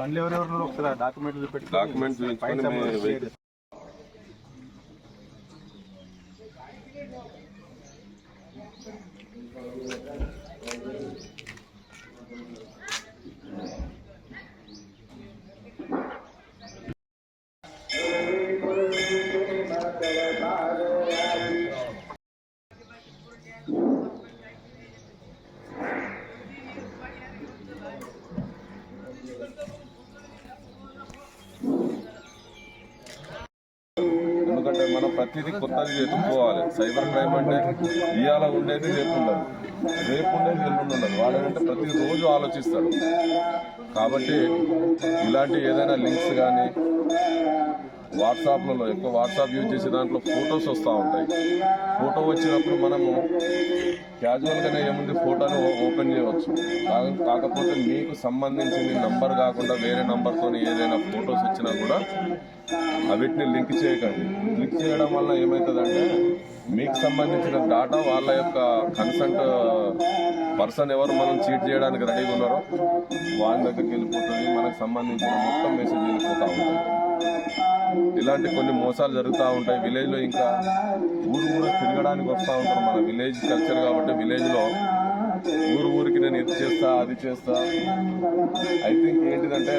బండ్లు ఎవరెవరు ఒకసారి డాక్యుమెంట్లు చూపించుకొని ఎందుకంటే మనం ప్రతిదీ కొత్తది ఎత్తుకోవాలి. సైబర్ క్రైమ్ అంటే ఇవాళ ఉండేది రేపు ఉండదు, రేపు ఉండేది ఎల్లుండి ఉండదు. వాడంటే ప్రతిరోజు ఆలోచిస్తాడు. కాబట్టి ఇలాంటి ఏదైనా లింక్స్ కానీ వాట్సాప్లలో ఎక్కువ వాట్సాప్ యూజ్ చేసే దాంట్లో ఫొటోస్ వస్తూ ఉంటాయి. ఫోటో వచ్చినప్పుడు మనము క్యాజువల్గానే ఏముంది ఫోటోని ఓపెన్ చేయవచ్చు. కాకపోతే మీకు సంబంధించిన నంబర్ కాకుండా వేరే నంబర్తో ఏదైనా ఫొటోస్ వచ్చినా కూడా వీటిని లింక్ చేయకండి. లింక్ చేయడం వల్ల ఏమవుతుందంటే మీకు సంబంధించిన డాటా వాళ్ళ యొక్క కన్సెంట్ పర్సన్ ఎవరు మనం చీట్ చేయడానికి రెడీగా ఉన్నారో వాళ్ళ దగ్గరికి వెళ్ళిపోతుంది. మనకు సంబంధించిన మొత్తం మెసేజ్ వెళ్ళిపోతూ ఉంటుంది. ఇలాంటి కొన్ని మోసాలు జరుగుతూ ఉంటాయి. విలేజ్లో ఇంకా ఊరు తిరగడానికి వస్తూ ఉంటారు. మన విలేజ్ కల్చర్ కాబట్టి విలేజ్లో ఊరికి నేను ఇది చేస్తా అది చేస్తా. ఐ థింక్ ఏంటిదంటే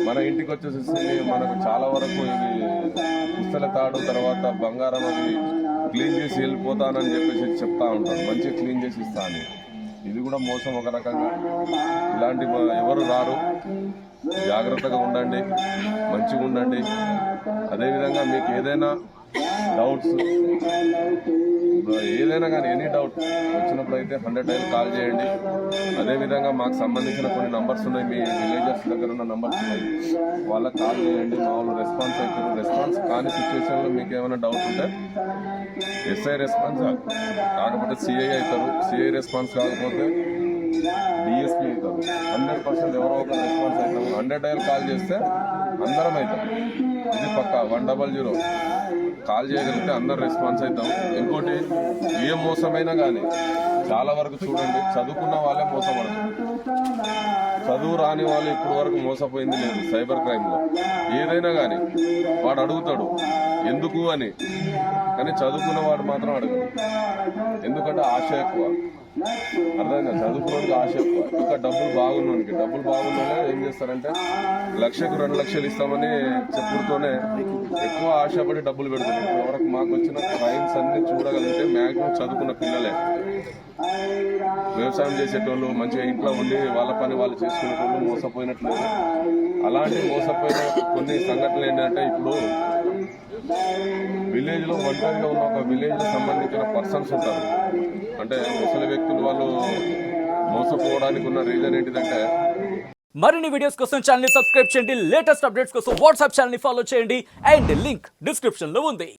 మన ఇంటికి వచ్చేసేసి మనకు చాలా వరకు ఇవి పుస్తల తాడు తర్వాత బంగారం అది క్లీన్ చేసి వెళ్ళిపోతానని చెప్పేసి చెప్తా ఉంటారు. మంచిగా క్లీన్ చేసి ఇస్తా అని. ఇది కూడా మోసం ఒక రకంగా. ఇలాంటి ఎవరు రారు. జాగ్రత్తగా ఉండండి, మంచిగా ఉండండి. అదేవిధంగా మీకు ఏదైనా డౌట్స్ ఏదైనా కానీ ఎనీ డౌట్ వచ్చినప్పుడు అయితే 100 టైం కాల్ చేయండి. అదేవిధంగా మాకు సంబంధించిన కొన్ని నంబర్స్ ఉన్నాయి, మీ విలేజర్స్ దగ్గర ఉన్న నంబర్స్ ఉన్నాయి, వాళ్ళకి కాల్ చేయండి. మా వాళ్ళు రెస్పాన్స్ అవుతారు. రెస్పాన్స్ కాని సిచ్యువేషన్లో మీకు ఏమైనా డౌట్ ఉంటే ఎస్ఐ రెస్పాన్స్ కాకపోతే సిఐ అవుతారు. సిఐ రెస్పాన్స్ కాకపోతే డిఎస్పీ అవుతారు. 100% ఎవరో ఒక రెస్పాన్స్ అవుతాము. 100 టైం కాల్ చేస్తే అందరం అవుతాం. ఇది పక్క 100 కాల్ చేయగలిగితే అందరు రెస్పాన్స్ అవుతాం. ఇంకోటి ఏ మోసమైనా కానీ చాలా వరకు చూడండి చదువుకున్న వాళ్ళే మోసపడతారు. చదువు రాని వాళ్ళు ఇప్పటి వరకు మోసపోయింది లేదు సైబర్ క్రైమ్లో. ఏదైనా కానీ వాడు అడుగుతాడు ఎందుకు అని, కానీ చదువుకున్న వాడు మాత్రం అడగడు. ఎందుకంటే ఆశ ఎక్కువ. అర్థమైందా? చదువుకున్నోడికి ఆశ ఎక్కువ. ఇంకా డబ్బులు బాగున్నోళ్ళే ఏం చేస్తారంటే 1,00,000కు 2 లక్షలు ఇస్తామని చెప్పుడుతోనే ఎక్కువ ఆశపడి డబ్బులు పెడుతున్నారు. ఇప్పటివరకు మాకు వచ్చిన క్రైమ్స్ అన్ని చూడగలిగితే మ్యాక్సిమం చదువుకున్న పిల్లలే. వ్యవసాయం చేసేటోళ్ళు మంచిగా ఇంట్లో ఉండి వాళ్ళ పని వాళ్ళు చేసుకునేటోళ్ళు మోసపోయినట్లేదు. అలాంటి మోసపోయిన కొన్ని సంఘటనలు ఏంటంటే ఇప్పుడు విలేజ్లో ఒంటరిగా ఉన్న ఒక విలేజ్కి సంబంధించిన పర్సన్స్ ఉంటారు. అంటే ముసలి వ్యక్తులు వాళ్ళు మోసపోవడానికి ఉన్న రీజన్ ఏంటిదంటే మరిన్ని వీడియోస్ కోసం ఛానల్ ని సబ్స్క్రైబ్ చేయండి. లేటెస్ట్ అప్డేట్స్ కోసం వాట్సాప్ ఛానల్ ని ఫాలో చేయండి. అండ్ లింక్ డిస్క్రిప్షన్ లో ఉంది.